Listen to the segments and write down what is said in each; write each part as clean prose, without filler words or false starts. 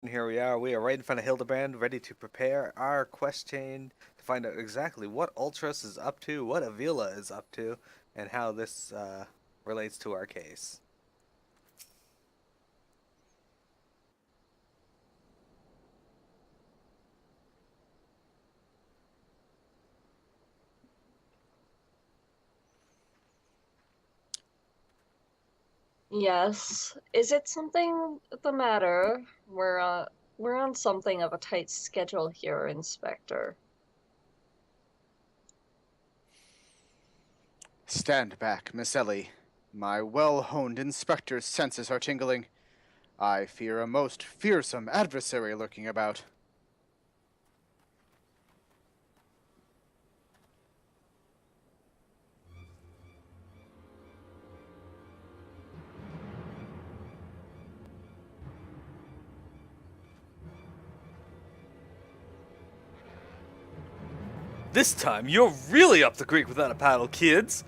And here we are. We are right in front of Hildebrand, ready to prepare our quest chain to find out exactly what Ultras is up to, what Avila is up to, and how this relates to our case. Yes. Is it something the matter? We're on something of a tight schedule here, Inspector. Stand back, Miss Ellie. My well-honed inspector's senses are tingling. I fear a most fearsome adversary lurking about. This time, you're really up the creek without a paddle, kids!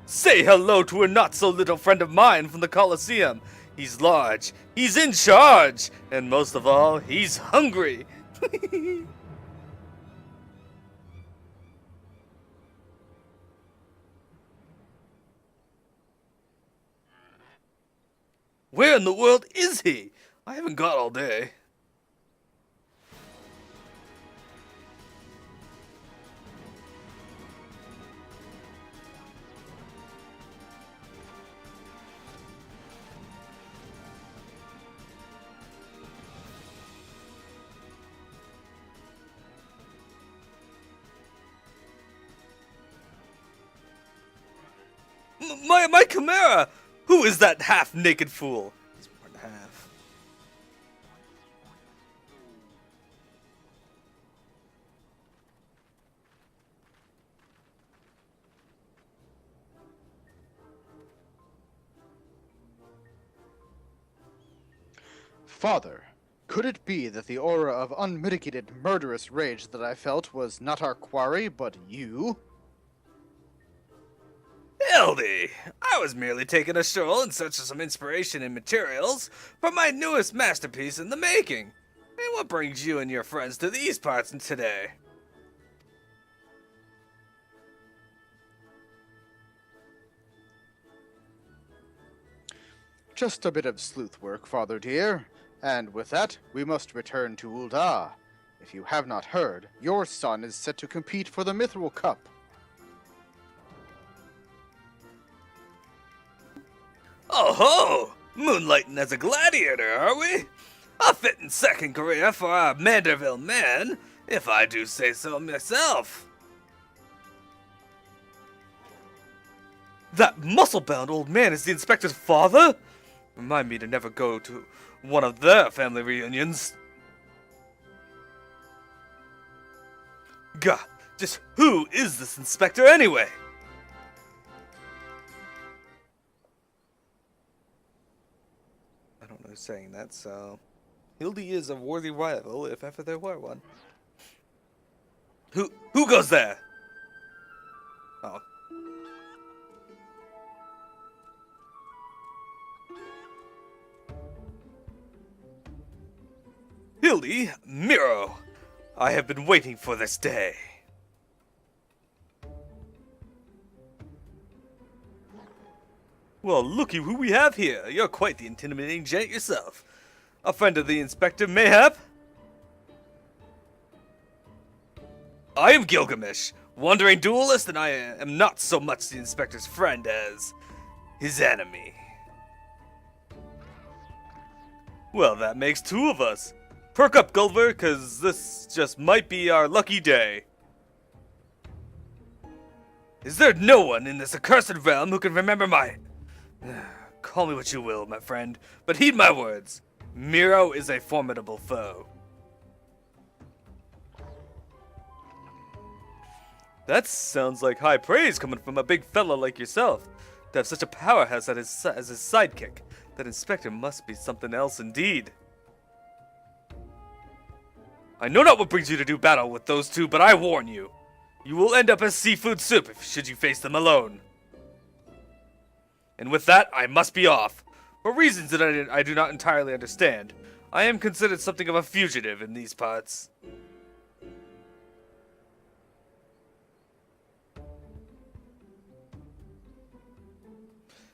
Say hello to a not-so-little friend of mine from the Colosseum. He's large, he's in charge, and most of all, he's hungry. Where in the world is he? I haven't got all day. My Chimera! Who is that half-naked fool? He's more than half. Father, could it be that the aura of unmitigated murderous rage that I felt was not our quarry, but you? Hildy! I was merely taking a stroll in search of some inspiration and materials for my newest masterpiece in the making. And what brings you and your friends to these parts today? Just a bit of sleuth work, Father dear. And with that, we must return to Ulta. If you have not heard, your son is set to compete for the Mithril Cup. Oh ho! Moonlighting as a gladiator, are we? A fitting second career for our Manderville man, if I do say so myself. That muscle-bound old man is the inspector's father? Remind me to never go to one of their family reunions. Gah, just who is this inspector anyway? I don't know who's saying that, so... Hildy is a worthy rival, if ever there were one. Who goes there? Oh. Hildy, Miro! I have been waiting for this day. Well, looky who we have here. You're quite the intimidating gent yourself. A friend of the inspector, mayhap? I am Gilgamesh, wandering duelist, and I am not so much the inspector's friend as his enemy. Well, that makes two of us. Perk up, Gulliver, cause this just might be our lucky day. Is there no one in this accursed realm who can remember my... Call me what you will, my friend, but heed my words. Miro is a formidable foe. That sounds like high praise coming from a big fella like yourself. To have such a powerhouse as his sidekick. That inspector must be something else indeed. I know not what brings you to do battle with those two, but I warn you. You will end up as seafood soup should you face them alone. And with that, I must be off. For reasons that I do not entirely understand, I am considered something of a fugitive in these parts.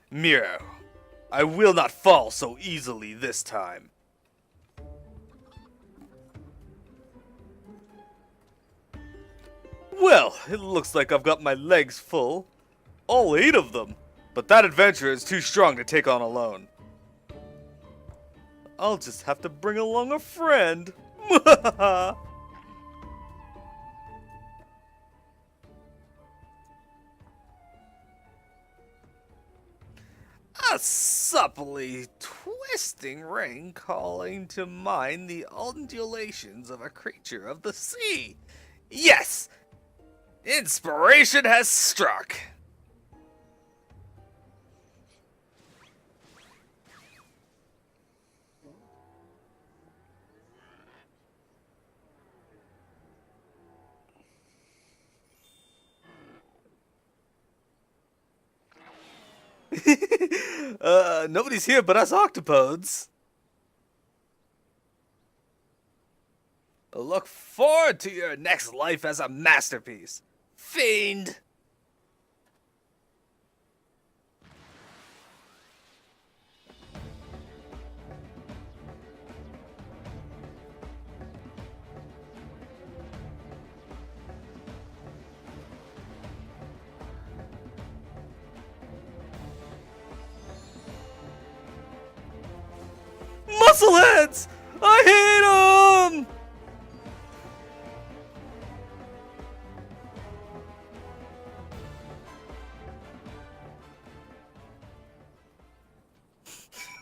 Miro, I will not fall so easily this time. Well, it looks like I've got my legs full. All 8 of them. But that adventure is too strong to take on alone. I'll just have to bring along a friend. A supplely twisting ring calling to mind the undulations of a creature of the sea. Yes! Inspiration has struck. Nobody's here but us octopodes. Look forward to your next life as a masterpiece, fiend. Muscleheads! I hate them!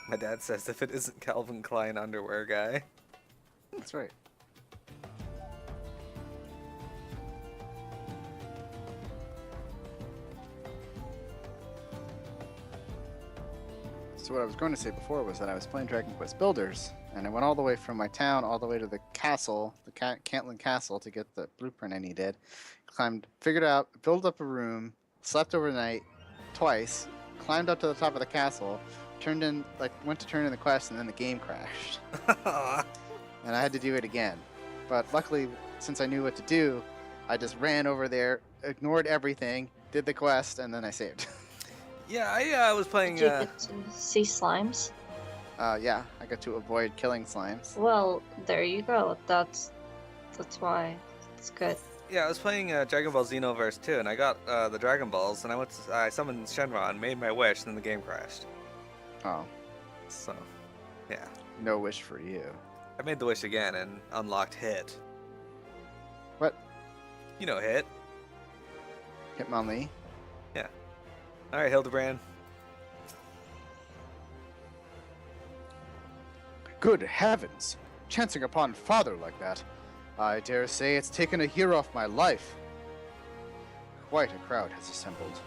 My dad says if it isn't Calvin Klein underwear guy. That's right. So what I was going to say before was that I was playing Dragon Quest Builders, and I went all the way from my town all the way to the castle, the Cantlin Castle, to get the blueprint I needed. Figured out, built up a room, slept overnight twice, climbed up to the top of the castle, went to turn in the quest, and then the game crashed. And I had to do it again. But luckily, since I knew what to do, I just ran over there, ignored everything, did the quest, and then I saved. Yeah, I was playing. Did you get to see slimes? Yeah, I got to avoid killing slimes. Well, there you go. That's why it's good. Yeah, I was playing Dragon Ball Xenoverse 2, and I got the Dragon Balls, and I summoned Shenron, made my wish, and then the game crashed. Oh. So, yeah. No wish for you. I made the wish again and unlocked Hit. What? You know Hit. Hitmonlee? Yeah. Alright, Hildebrand. Good heavens! Chancing upon father like that. I dare say it's taken a year off my life. Quite a crowd has assembled.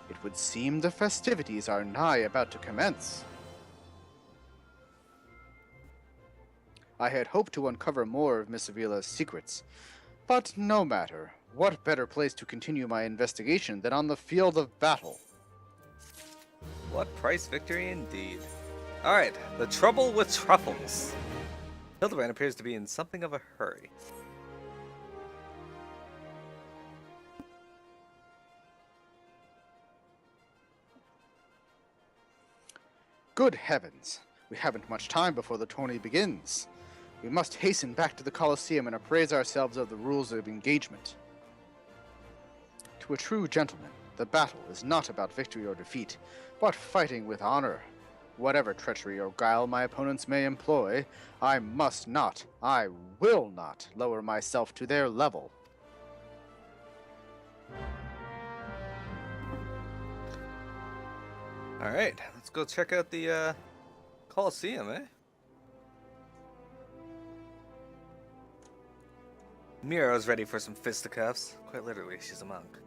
It would seem the festivities are nigh about to commence. I had hoped to uncover more of Miss Avila's secrets, but no matter. What better place to continue my investigation than on the field of battle? What price victory indeed. Alright, the trouble with truffles. Hildebrand appears to be in something of a hurry. Good heavens! We haven't much time before the tourney begins. We must hasten back to the Colosseum and appraise ourselves of the rules of engagement. To a true gentleman, the battle is not about victory or defeat, but fighting with honor. Whatever treachery or guile my opponents may employ, I must not, I will not lower myself to their level. Alright, let's go check out the Colosseum, eh? Miro's ready for some fisticuffs. Quite literally, she's a monk.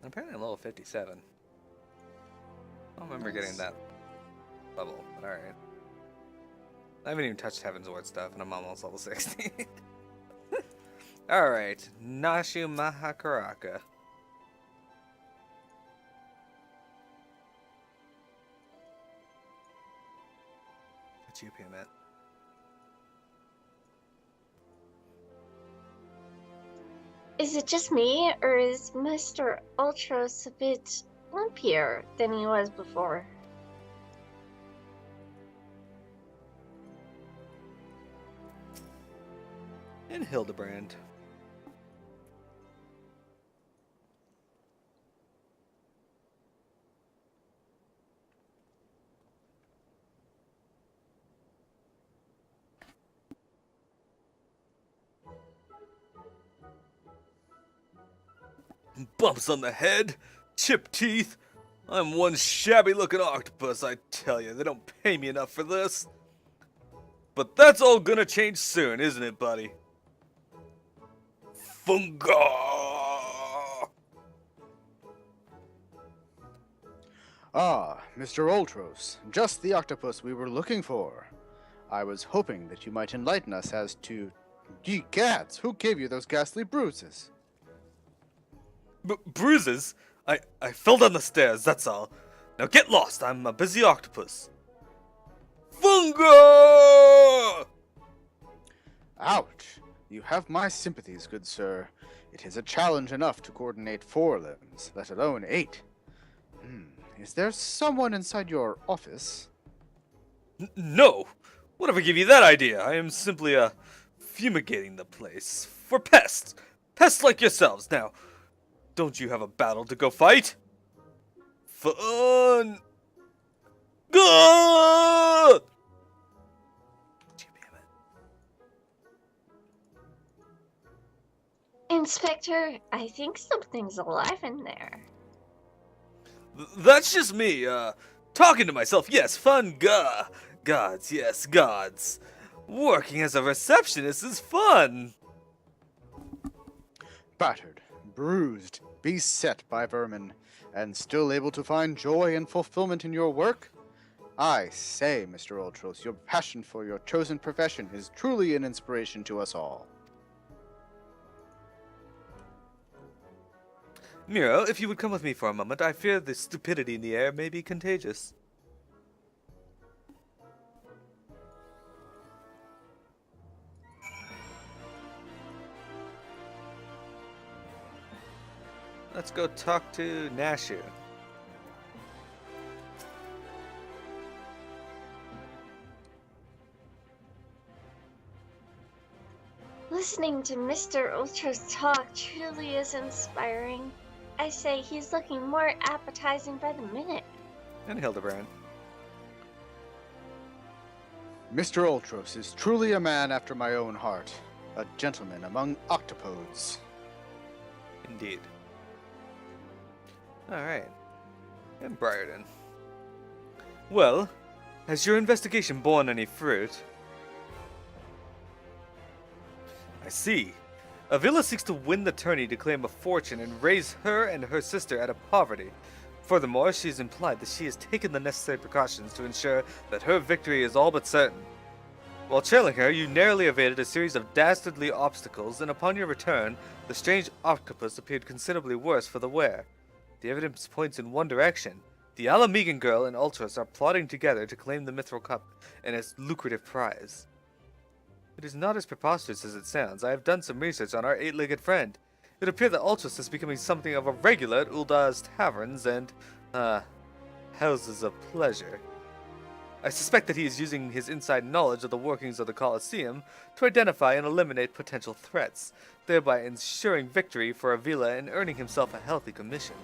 And apparently I'm level 57. I don't remember getting that level, but alright. I haven't even touched Heaven's Ward stuff, and I'm almost level 60. Alright, Nashu Mahakaraka. It's you, Peanut. Is it just me, or is Mr. Ultros a bit lumpier than he was before? And Hildebrand. Bumps on the head, chipped teeth. I'm one shabby-looking octopus, I tell you. They don't pay me enough for this. But that's all gonna change soon, isn't it, buddy? Funga! Ah, Mr. Ultros, just the octopus we were looking for. I was hoping that you might enlighten us as to... Ye gads, who gave you those ghastly bruises? Bruises? I fell down the stairs, that's all. Now get lost, I'm a busy octopus. Funga! Ouch! You have my sympathies, good sir. It is a challenge enough to coordinate 4 limbs, let alone 8. Is there someone inside your office? No! Whatever gave you that idea? I am simply, fumigating the place. For pests! Pests like yourselves. Now, don't you have a battle to go fight? Fun! Good! Inspector, I think something's alive in there. That's just me, talking to myself. Yes, fun, gods, yes, gods. Working as a receptionist is fun. Battered, bruised, beset by vermin, and still able to find joy and fulfillment in your work? I say, Mr. Ultros, your passion for your chosen profession is truly an inspiration to us all. Miro, if you would come with me for a moment, I fear the stupidity in the air may be contagious. Let's go talk to Nashu. Listening to Mr. Ultros talk truly is inspiring. I say he's looking more appetizing by the minute. And Hildebrand. Mr. Ultros is truly a man after my own heart, a gentleman among octopodes. Indeed. Alright. And Briarden. Well, has your investigation borne any fruit? I see. Avila seeks to win the tourney to claim a fortune and raise her and her sister out of poverty. Furthermore, she has implied that she has taken the necessary precautions to ensure that her victory is all but certain. While trailing her, you narrowly evaded a series of dastardly obstacles, and upon your return, the strange octopus appeared considerably worse for the wear. The evidence points in one direction. The Alamegan girl and Ultras are plotting together to claim the Mithril Cup and its lucrative prize. It is not as preposterous as it sounds. I have done some research on our 8-legged friend. It appears that Ultras is becoming something of a regular at Ulda's taverns and, houses of pleasure. I suspect that he is using his inside knowledge of the workings of the Colosseum to identify and eliminate potential threats, thereby ensuring victory for Avila and earning himself a healthy commission.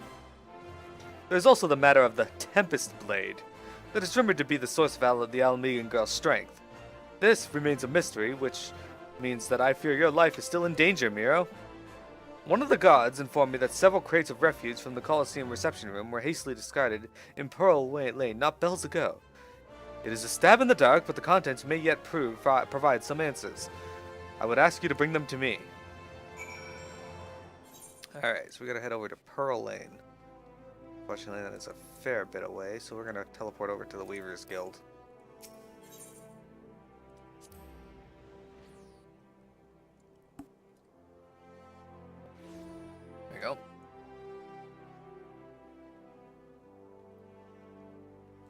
There is also the matter of the Tempest Blade, that is rumored to be the source of the Alamegan girl's strength. This remains a mystery, which means that I fear your life is still in danger, Miro. One of the gods informed me that several crates of refuse from the Colosseum reception room were hastily discarded in Pearl Lane not bells ago. It is a stab in the dark, but the contents may yet provide some answers. I would ask you to bring them to me. Alright, so we gotta head over to Pearl Lane. Fortunately, that is a fair bit away, so we're gonna teleport over to the Weaver's Guild. There we go.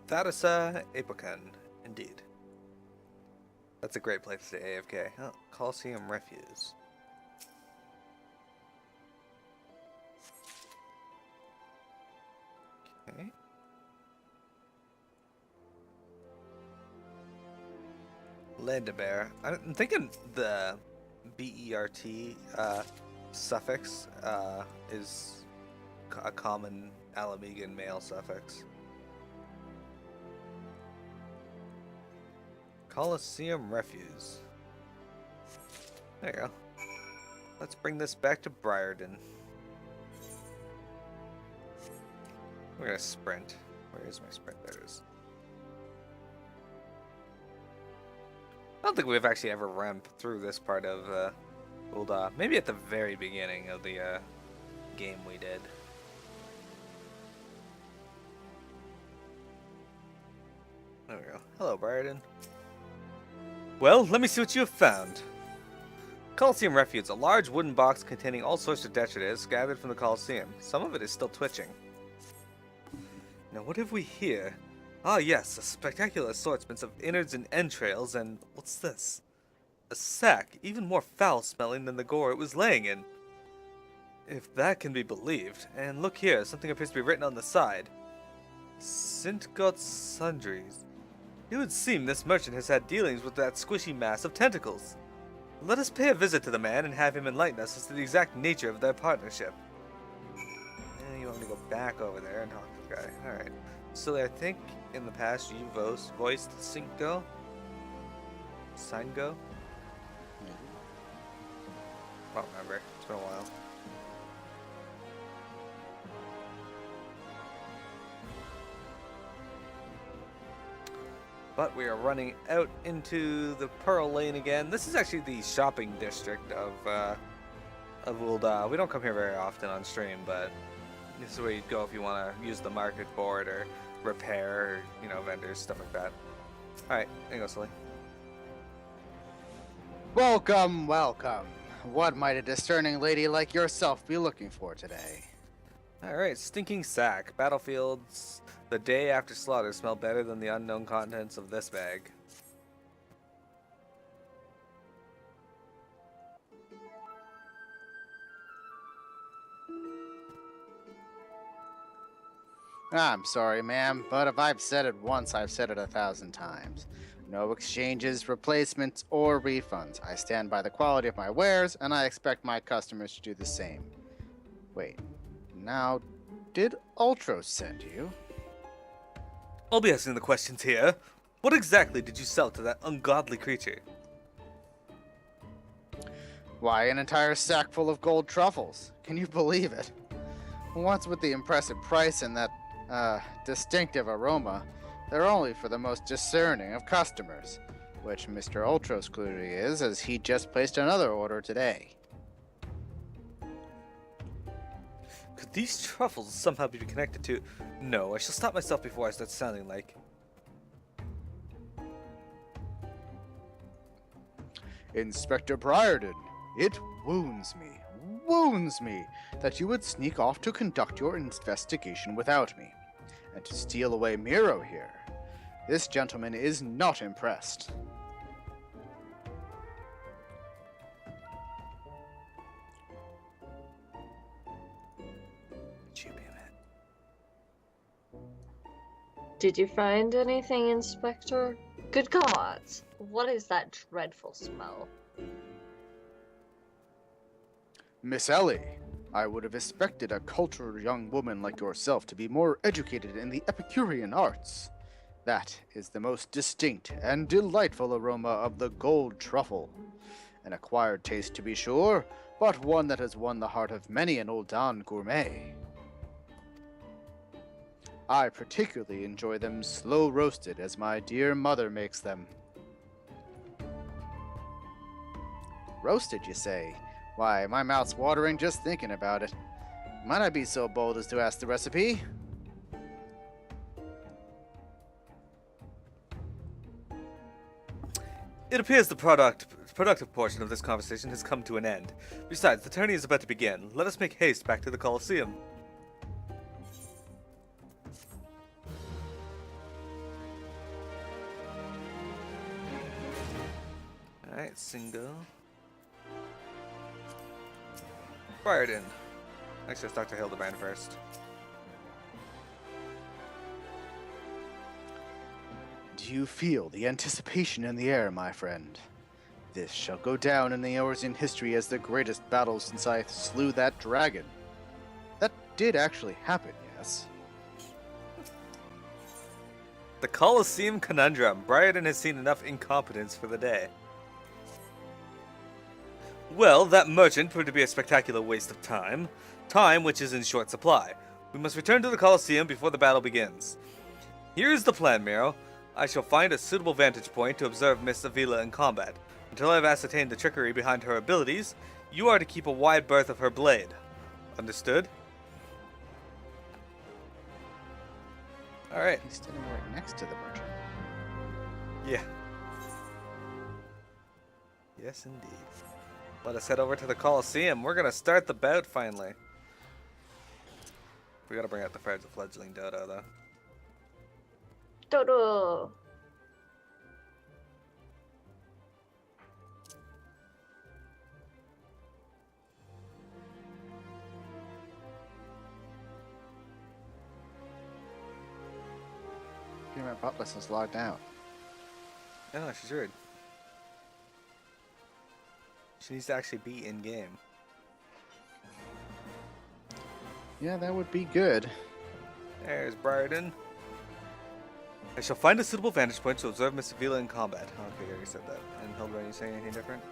Tharisa Apokan, indeed. That's a great place to AFK. Oh, Coliseum Refuse. Okay. Landabear. I'm thinking the BERT suffix is a common Alamegan male suffix. Coliseum Refuse. There you go. Let's bring this back to Briarden. We're gonna sprint. Where is my sprint? There it is. I don't think we've actually ever run through this part of Ulty. Maybe at the very beginning of the game we did. There we go. Hello, Briarden. Well, let me see what you have found. Coliseum Refuge, a large wooden box containing all sorts of detritus gathered from the Coliseum. Some of it is still twitching. Now, what have we here? Ah, yes, a spectacular assortment of innards and entrails, and what's this? A sack, even more foul-smelling than the gore it was laying in. If that can be believed. And look here, something appears to be written on the side. Sintgot Sundries. It would seem this merchant has had dealings with that squishy mass of tentacles. Let us pay a visit to the man and have him enlighten us as to the exact nature of their partnership. And you want me to go back over there and talk to the guy. Alright. So I think in the past you voiced Cinco? Sango? I don't remember. It's been a while. But we are running out into the Pearl Lane again. This is actually the shopping district of Ulty. We don't come here very often on stream, but this is where you'd go if you want to use the market board or repair, or, vendors, stuff like that. Alright, there you go, Sully. Welcome, welcome. What might a discerning lady like yourself be looking for today? Alright, stinking sack. Battlefields the day after slaughter smell better than the unknown contents of this bag. I'm sorry, ma'am, but if I've said it once, I've said it 1,000 times. No exchanges, replacements, or refunds. I stand by the quality of my wares, and I expect my customers to do the same. Wait, now, did Ultros send you? I'll be asking the questions here. What exactly did you sell to that ungodly creature? Why, an entire sack full of gold truffles. Can you believe it? What's with the impressive price and that, distinctive aroma? They're only for the most discerning of customers, which Mr. Ultros clearly is, as he just placed another order today. Could these truffles somehow be connected to... No, I shall stop myself before I start sounding like... Inspector Briarden, it wounds me that you would sneak off to conduct your investigation without me, and to steal away Miro here. This gentleman is not impressed. Did you find anything, Inspector? Good gods! What is that dreadful smell? Miss Ellie, I would have expected a cultured young woman like yourself to be more educated in the Epicurean arts. That is the most distinct and delightful aroma of the gold truffle. An acquired taste, to be sure, but one that has won the heart of many an Ultan gourmet. I particularly enjoy them slow roasted, as my dear mother makes them. Roasted, you say? Why, my mouth's watering just thinking about it. Might I be so bold as to ask the recipe? It appears the productive portion of this conversation has come to an end. Besides, the tourney is about to begin. Let us make haste back to the Colosseum. Alright, single. Briarden. Actually, let's talk to Hildebrand first. Do you feel the anticipation in the air, my friend? This shall go down in the Eorzean history as the greatest battle since I slew that dragon. That did actually happen, yes. The Colosseum Conundrum. Briarden has seen enough incompetence for the day. Well, that merchant proved to be a spectacular waste of time. Time which is in short supply. We must return to the Colosseum before the battle begins. Here's the plan, Miro. I shall find a suitable vantage point to observe Miss Avila in combat. Until I have ascertained the trickery behind her abilities, you are to keep a wide berth of her blade. Understood? Alright. He's standing right next to the merchant. Yeah. Yes, indeed. Let us head over to the Colosseum. We're gonna start the bout finally. We gotta bring out the fragile fledgling Dodo, though. Dodo. My buttless is logged out. Oh, she's rude. She needs to actually be in game. Yeah, that would be good. There's Briarden. I shall find a suitable vantage point to observe Miss Avila in combat. Okay, I already said that. And Hildebrand, you saying anything different?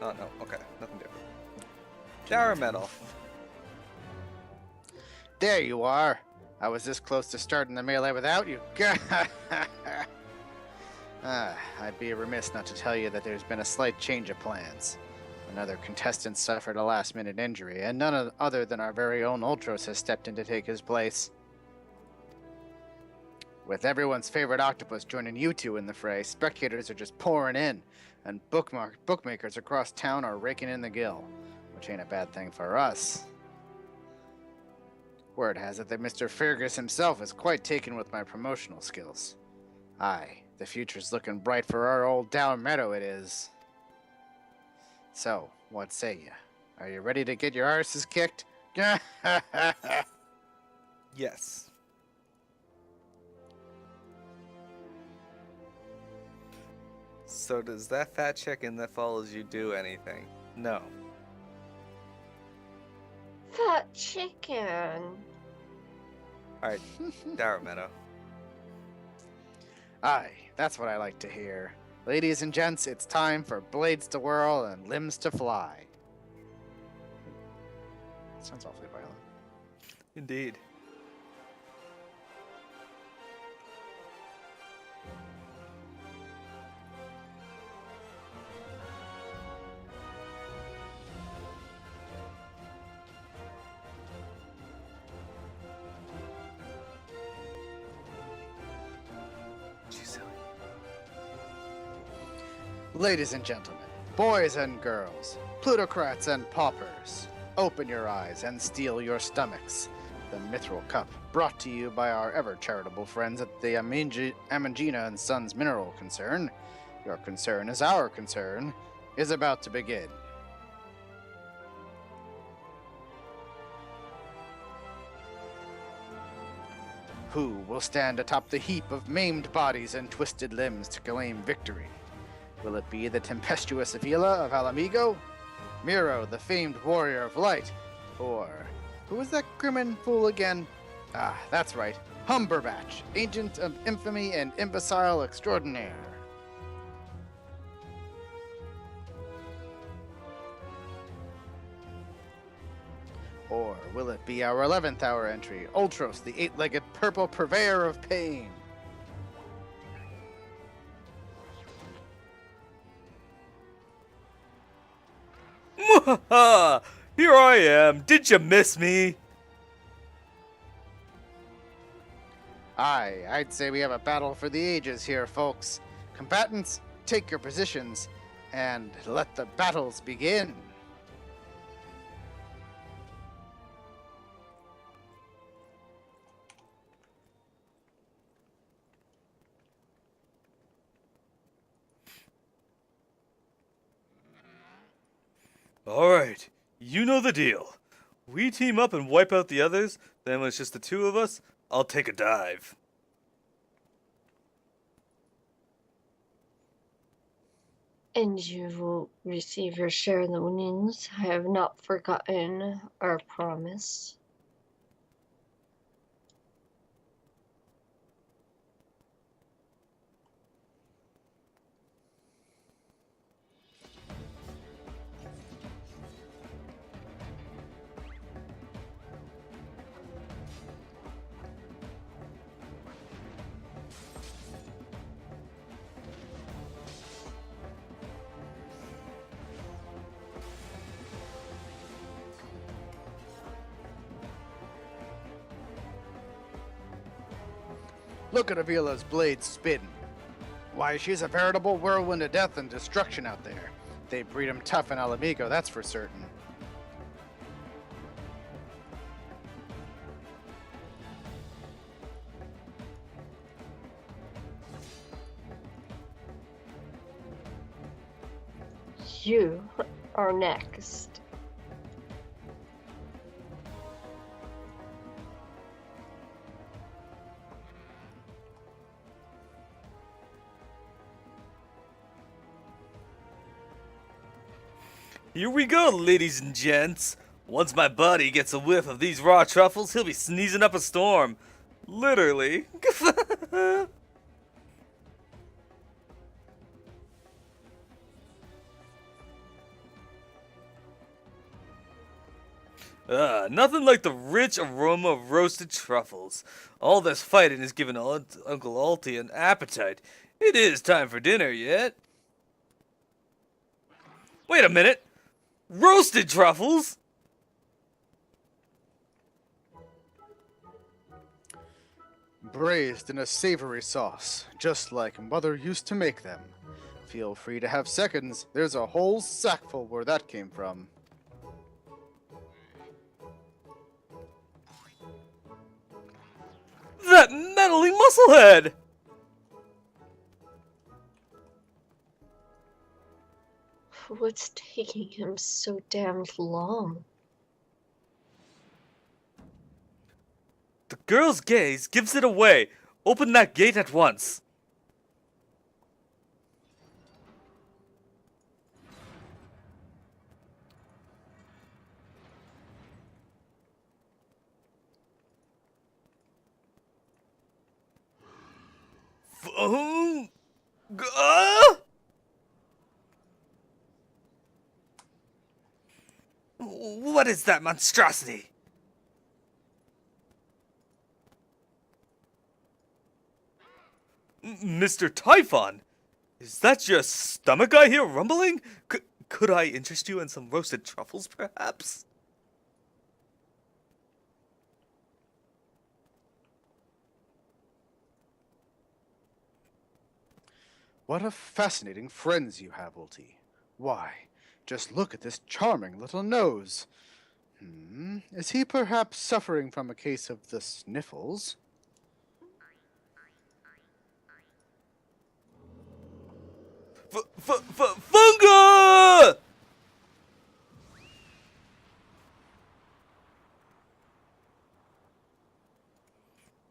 Oh, no. Okay, nothing different. Dower Metal. There you are. I was this close to starting the melee without you. I'd be remiss not to tell you that there's been a slight change of plans. Another contestant suffered a last-minute injury, and none other than our very own Ultros has stepped in to take his place. With everyone's favorite octopus joining you two in the fray, spectators are just pouring in, and bookmakers across town are raking in the gill, which ain't a bad thing for us. Word has it that Mr. Fergus himself is quite taken with my promotional skills. Aye, the future's looking bright for our old Down Meadow, it is. So, what say you? Are you ready to get your arses kicked? Yes. So does that fat chicken that follows you do anything? No. Fat chicken. Alright, Dower Meadow. Aye, that's what I like to hear. Ladies and gents, it's time for blades to whirl and limbs to fly. Sounds awfully violent. Indeed. Ladies and gentlemen, boys and girls, plutocrats and paupers, open your eyes and steel your stomachs. The Mithril Cup, brought to you by our ever-charitable friends at the Amangina and Sons Mineral Concern, your concern is our concern, is about to begin. Who will stand atop the heap of maimed bodies and twisted limbs to claim victory? Will it be the tempestuous Avila of Alamigo? Miro, the famed warrior of light? Or, who was that Grimmin fool again? Ah, that's right, Humberbatch, agent of infamy and imbecile extraordinaire. Or will it be our 11th hour entry, Ultros, the eight-legged purple purveyor of pain? Here I am. Did you miss me? Aye, I'd say we have a battle for the ages here, folks. Combatants, take your positions, and let the battles begin. Alright, you know the deal. We team up and wipe out the others, then when it's just the two of us, I'll take a dive. And you will receive your share of the winnings. I have not forgotten our promise. Look at Avila's blade spin. Why, she's a veritable whirlwind of death and destruction out there. They breed 'em tough in Alamigo, that's for certain. You are next. Here we go, ladies and gents. Once my buddy gets a whiff of these raw truffles, he'll be sneezing up a storm. Literally. Nothing like the rich aroma of roasted truffles. All this fighting has given Uncle Ulty an appetite. It is time for dinner yet. Wait a minute. Roasted truffles? Braised in a savory sauce, just like Mother used to make them. Feel free to have seconds. There's a whole sackful where that came from. That meddling musclehead! What's taking him so damned long? The girl's gaze gives it away. Open that gate at once. What is that monstrosity? Mr. Typhon, is that your stomach I hear rumbling? Could I interest you in some roasted truffles, perhaps? What a fascinating friends you have, Ulty. Why, just look at this charming little nose. Is he perhaps suffering from a case of the sniffles? Funga!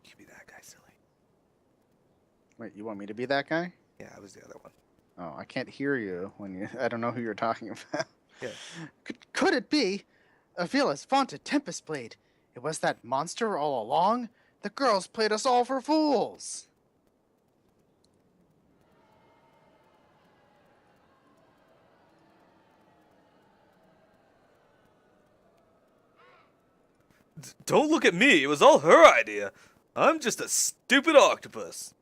You be that guy, silly. Wait, you want me to be that guy? Yeah, I was the other one. Oh, I can't hear you when you... I don't know who you're talking about. Yeah. Could it be Avila's vaunted Tempest Blade? It was that monster all along? The girls played us all for fools! Don't look at me. It was all her idea. I'm just a stupid octopus.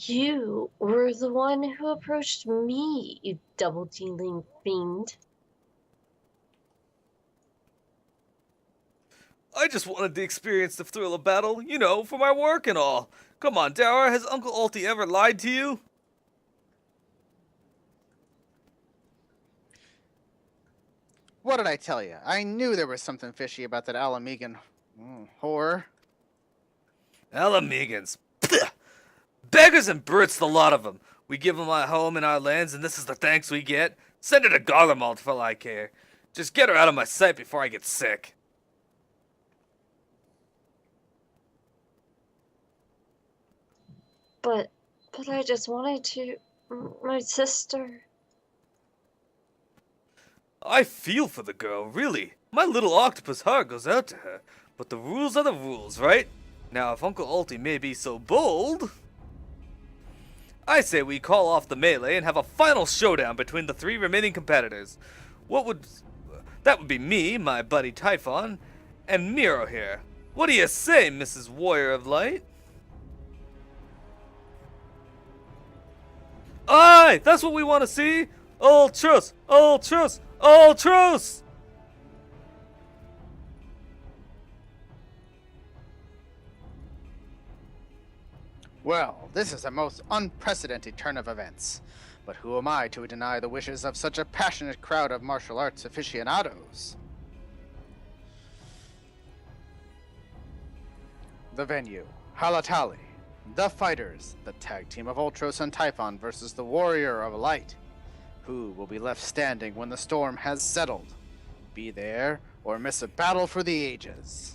You were the one who approached me, you double-dealing fiend. I just wanted to experience the thrill of battle, you know, for my work and all. Come on, Dower, has Uncle Ulty ever lied to you? What did I tell you? I knew there was something fishy about that Alamigan whore. Alamegans. Beggars and brutes, the lot of them. We give them our home and our lands, and this is the thanks we get? Send her to Garlemald for all I care. Just get her out of my sight before I get sick. But I just wanted to. My sister. I feel for the girl, really. My little octopus heart goes out to her. But the rules are the rules, right? Now, if Uncle Ulty may be so bold, I say we call off the melee and have a final showdown between the 3 remaining competitors. That would be me, my buddy Typhon, and Miro here. What do you say, Mrs. Warrior of Light? Aye, that's what we want to see. Ultras, ultras, ultras! Well, this is a most unprecedented turn of events. But who am I to deny the wishes of such a passionate crowd of martial arts aficionados? The venue, Halatali. The fighters, the tag team of Ultros and Typhon versus the Warrior of Light. Who will be left standing when the storm has settled? Be there or miss a battle for the ages.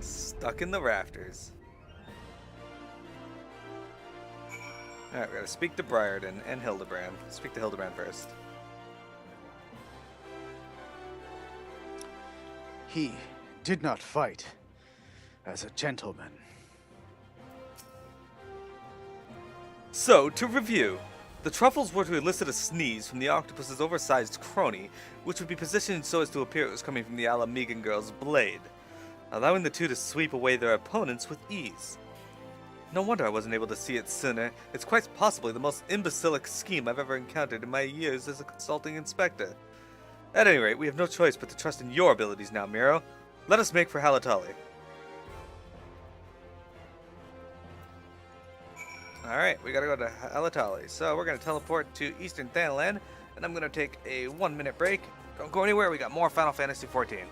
Stuck in the rafters. Alright, we gotta speak to Briarden and Hildebrand. Speak to Hildebrand first. He did not fight as a gentleman. So, to review, the truffles were to elicit a sneeze from the octopus's oversized crony, which would be positioned so as to appear it was coming from the Alamegan girl's blade, allowing the two to sweep away their opponents with ease. No wonder I wasn't able to see it sooner. It's quite possibly the most imbecilic scheme I've ever encountered in my years as a consulting inspector. At any rate, we have no choice but to trust in your abilities now, Miro. Let us make for Halatali. Alright, we gotta go to Halatali. So we're gonna teleport to Eastern Thanalan, and I'm gonna take a 1-minute break. Don't go anywhere, we got more Final Fantasy XIV.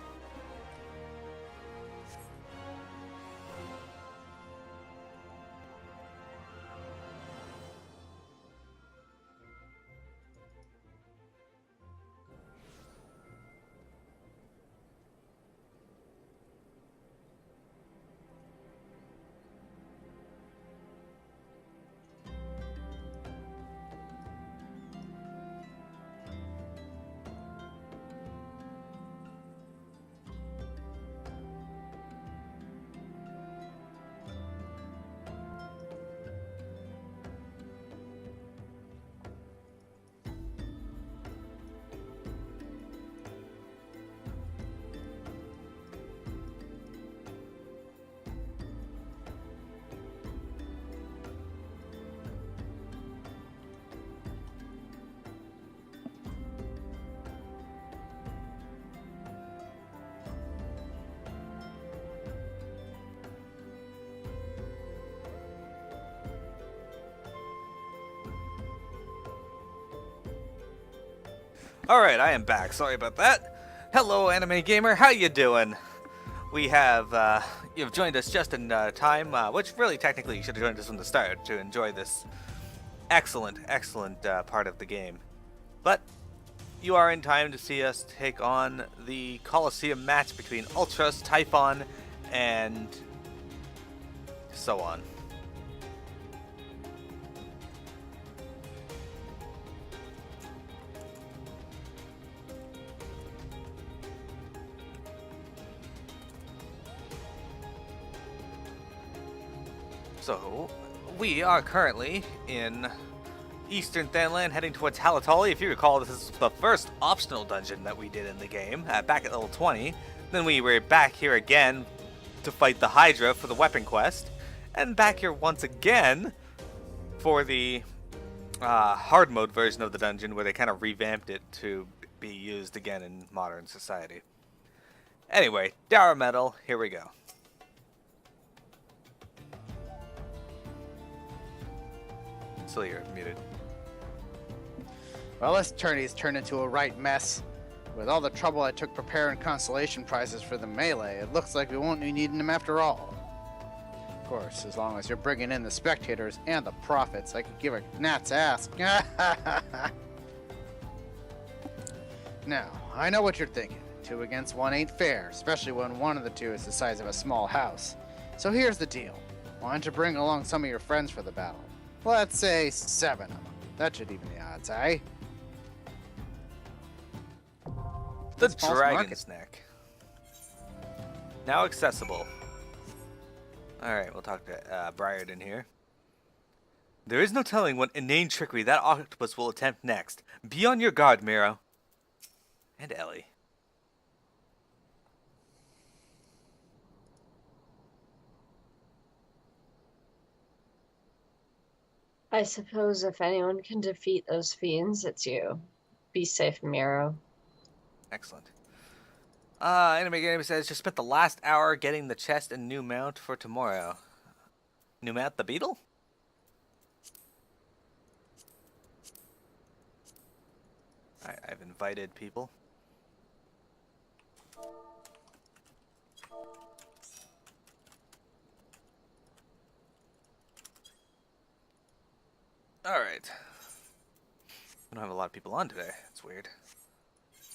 Alright, I am back. Sorry about that. Hello, anime gamer. How you doing? We have, you've joined us just in time, which really technically you should have joined us from the start to enjoy this excellent part of the game. But you are in time to see us take on the Colosseum match between Ultras, Typhon, and so on. So, we are currently in Eastern Thanalan, heading towards Halatali. If you recall, this is the first optional dungeon that we did in the game, back at level 20. Then we were back here again to fight the Hydra for the weapon quest, and back here once again for the hard mode version of the dungeon, where they kind of revamped it to be used again in modern society. Anyway, Dower Metal, here we go. Still you're muted. Well, this tourney's turned into a right mess. With all the trouble I took preparing consolation prizes for the melee, it looks like we won't be needing them after all. Of course, as long as you're bringing in the spectators and the profits, I could give a gnat's ass. Now, I know what you're thinking. 2 against 1 ain't fair, especially when one of the two is the size of a small house. So here's the deal. Why don't you bring along some of your friends for the battle? Let's say 7 of them. That should even the odds, eh? The False Dragon's Neck. Now accessible. Alright, we'll talk to Briarden here. There is no telling what inane trickery that octopus will attempt next. Be on your guard, Miro. And Ellie. I suppose if anyone can defeat those fiends, it's you. Be safe, Miro. Excellent. Anime says, just spent the last hour getting the chest and new mount for tomorrow. New mount the beetle? Alright, I've invited people. Alright. We don't have a lot of people on today. That's weird.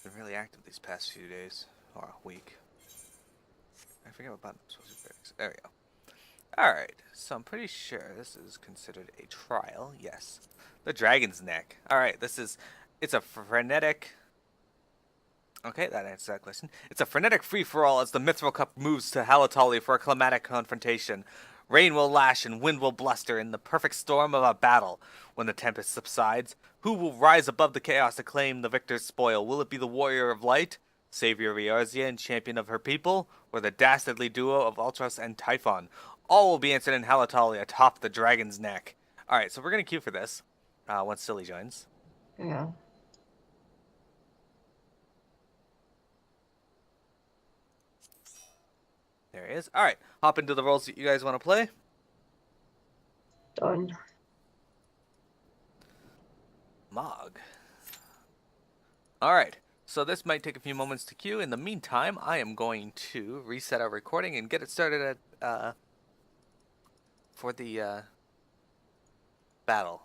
Been really active these past few days. Or a week. I forget what button I'm supposed to fix. There we go. Alright, so I'm pretty sure this is considered a trial. Yes. The Dragon's Neck. Alright, it's a frenetic... Okay, that answers that question. It's a frenetic free-for-all as the Mithril Cup moves to Halatali for a climatic confrontation. Rain will lash and wind will bluster in the perfect storm of a battle. When the tempest subsides, who will rise above the chaos to claim the victor's spoil? Will it be the Warrior of Light, Savior of Eorzea and Champion of her people, or the dastardly duo of Ultras and Typhon? All will be answered in Halatali atop the Dragon's Neck. Alright, so we're going to queue for this once Silly joins. Yeah. There he is. Alright, hop into the roles that you guys want to play. Done. Mog. Alright, so this might take a few moments to queue. In the meantime, I am going to reset our recording and get it started at for the battle.